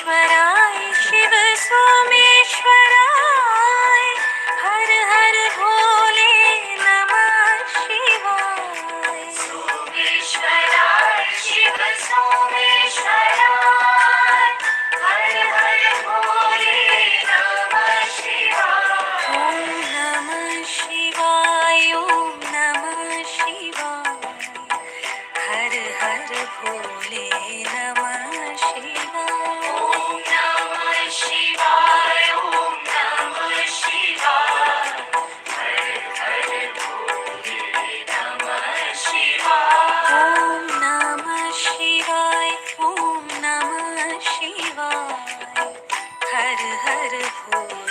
सोमेश्वराय शिव सोमेश्वराय हर हर भोले नमः शिवाय। सोमेश्वराय शिव सोमेश्वराय हर हर भोले नमः शिवाय। ओम नमः शिवाय ओम नमः शिवाय हर हर भोले नमः शिवाय। ओम नमः शिवाय ओम नमः शिवाय हर हर भोले नमः शिवाय। ओम नमः शिवाय ओम नमः शिवाय हर हर भोले